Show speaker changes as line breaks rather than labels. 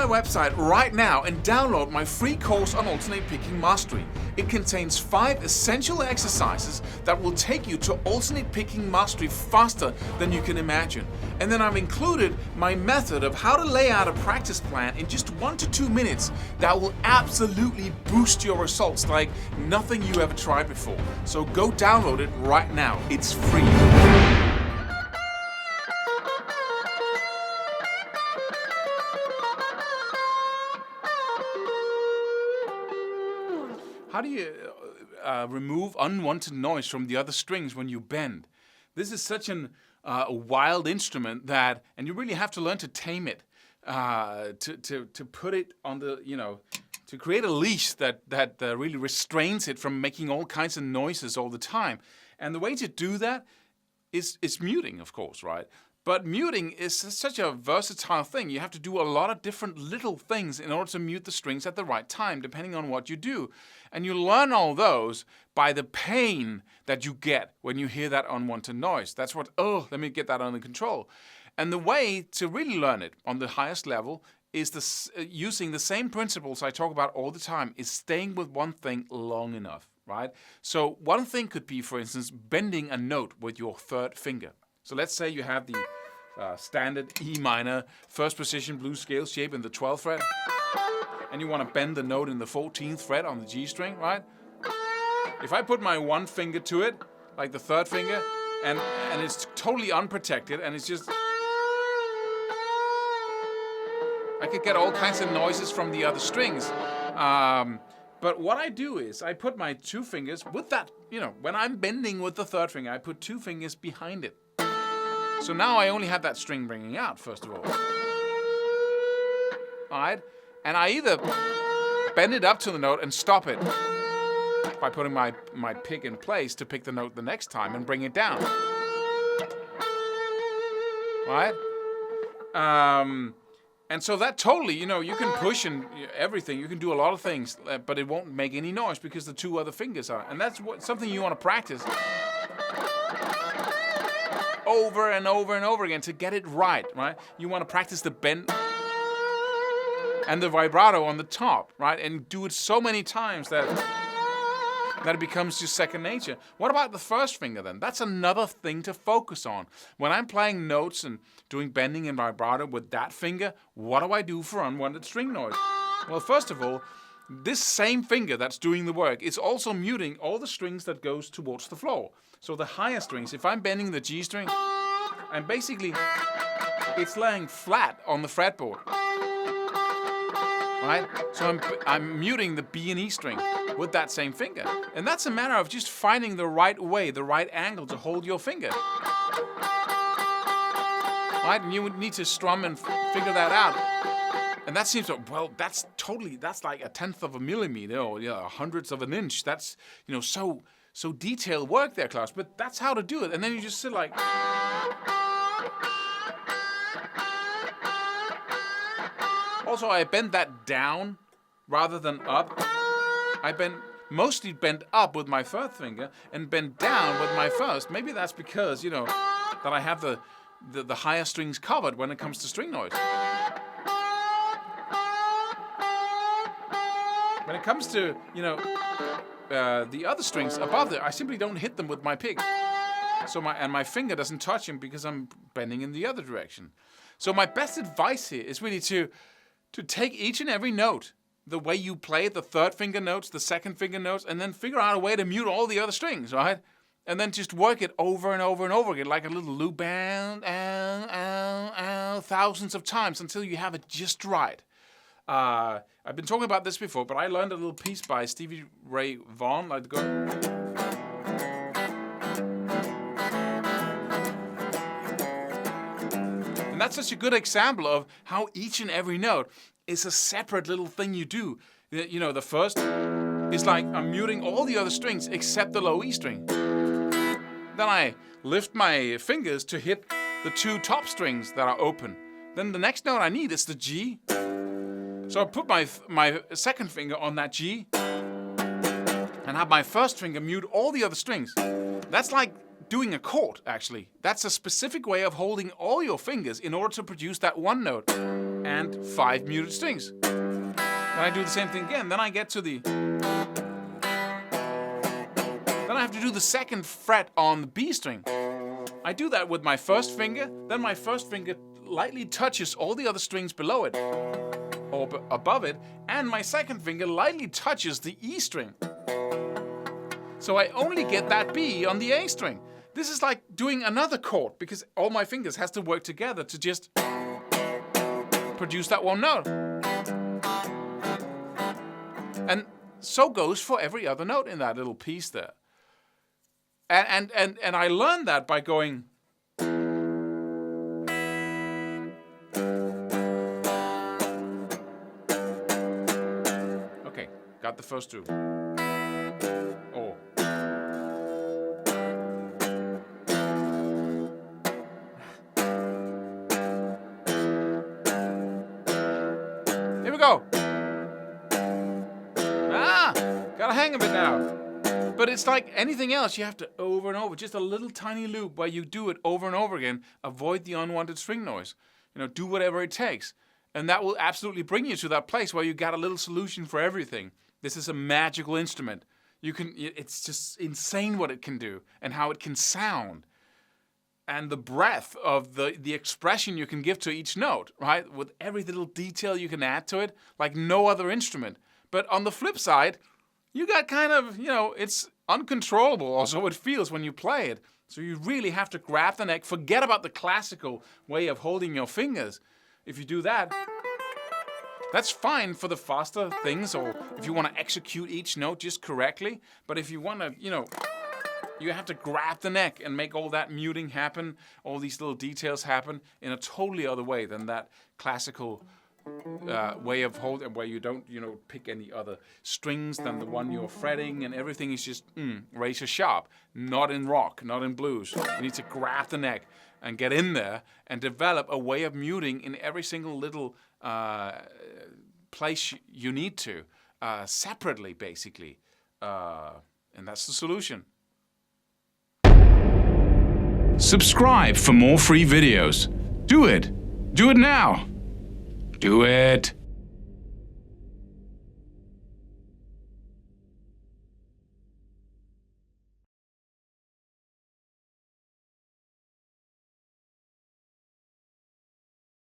website right now and download my free course on alternate picking mastery. It contains 5 essential exercises that will take you to alternate picking mastery faster than you can imagine. And then I've included my method of how to lay out a practice plan in just 1 to 2 minutes that will absolutely boost your results like nothing you ever tried before. So go download it right now. It's free. How do you remove unwanted noise from the other strings when you bend? This is such a wild instrument that, and you really have to learn to tame it, to put it on the, to create a leash that really restrains it from making all kinds of noises all the time. And the way to do that is muting, of course, right? But muting is such a versatile thing. You have to do a lot of different little things in order to mute the strings at the right time, depending on what you do. And you learn all those by the pain that you get when you hear that unwanted noise. That's what, let me get that under control. And the way to really learn it on the highest level is using the same principles I talk about all the time, is staying with one thing long enough, right? So one thing could be, for instance, bending a note with your third finger. So let's say you have the standard E minor first position blues scale shape in the 12th fret, and you want to bend the note in the 14th fret on the G string, right? If I put my one finger to it, like the third finger, and it's totally unprotected, and it's just, I could get all kinds of noises from the other strings. But what I do is I put my 2 fingers with that, when I'm bending with the third finger, I put 2 fingers behind it. So now I only have that string ringing out, first of all. Alright? And I either bend it up to the note and stop it by putting my pick in place to pick the note the next time and bring it down. Alright? And so that totally, you can push and everything. You can do a lot of things, but it won't make any noise because the 2 other fingers are. And that's something you want to practice over and over and over again to get it right? You want to practice the bend and the vibrato on the top, right? And do it so many times that it becomes just second nature. What about the first finger then? That's another thing to focus on. When I'm playing notes and doing bending and vibrato with that finger, what do I do for unwanted string noise? Well, first of all, this same finger that's doing the work is also muting all the strings that goes towards the floor. So the higher strings, if I'm bending the G string, and basically it's laying flat on the fretboard, right? So I'm muting the B and E string with that same finger. And that's a matter of just finding the right way, the right angle to hold your finger. Right? And you would need to strum and figure that out. And that seems, that's like 1/10 of a millimeter or hundredths of an inch. That's, so detailed work there, Claus. But that's how to do it. And then you just sit like. Also, I bend that down rather than up. I mostly bend up with my third finger and bend down with my first. Maybe that's because, that I have the higher strings covered when it comes to string noise. When it comes to, the other strings above there, I simply don't hit them with my pick. So my finger doesn't touch them because I'm bending in the other direction. So my best advice here is really to take each and every note, the way you play the third finger notes, the second finger notes, and then figure out a way to mute all the other strings, right? And then just work it over and over and over again, like a little loop band, thousands of times until you have it just right. I've been talking about this before, but I learned a little piece by Stevie Ray Vaughan. Like go. And that's such a good example of how each and every note is a separate little thing you do. The first is like I'm muting all the other strings except the low E string. Then I lift my fingers to hit the 2 top strings that are open. Then the next note I need is the G. So I put my second finger on that G and have my first finger mute all the other strings. That's like doing a chord, actually. That's a specific way of holding all your fingers in order to produce that one note and 5 muted strings. Then I do the same thing again. Then I get to the... Then I have to do the 2nd fret on the B string. I do that with my first finger. Then my first finger lightly touches all the other strings below it, or above it, and my 2nd finger lightly touches the E string. So I only get that B on the A string. This is like doing another chord, because all my fingers has to work together to just produce that one note. And so goes for every other note in that little piece there. And I learned that by going... Okay, got the first 2. Oh. Here we go. Got a hang of it now. But it's like anything else, you have to over and over, just a little tiny loop where you do it over and over again. Avoid the unwanted string noise. Do whatever it takes. And that will absolutely bring you to that place where you got a little solution for everything. This is a magical instrument. It's just insane what it can do and how it can sound. And the breadth of the expression you can give to each note, right? With every little detail you can add to it, like no other instrument. But on the flip side, you got kind of, it's uncontrollable, or so it feels when you play it. So you really have to grab the neck. Forget about the classical way of holding your fingers. If you do that, that's fine for the faster things, or if you want to execute each note just correctly. But if you want to, you have to grab the neck and make all that muting happen, all these little details happen in a totally other way than that classical way of holding, where you don't, pick any other strings than the one you're fretting, and everything is just razor sharp. Not in rock, not in blues. You need to grab the neck and get in there and develop a way of muting in every single little place you need to, separately, basically. And that's the solution. Subscribe for more free videos. Do it. Do it now. Do it.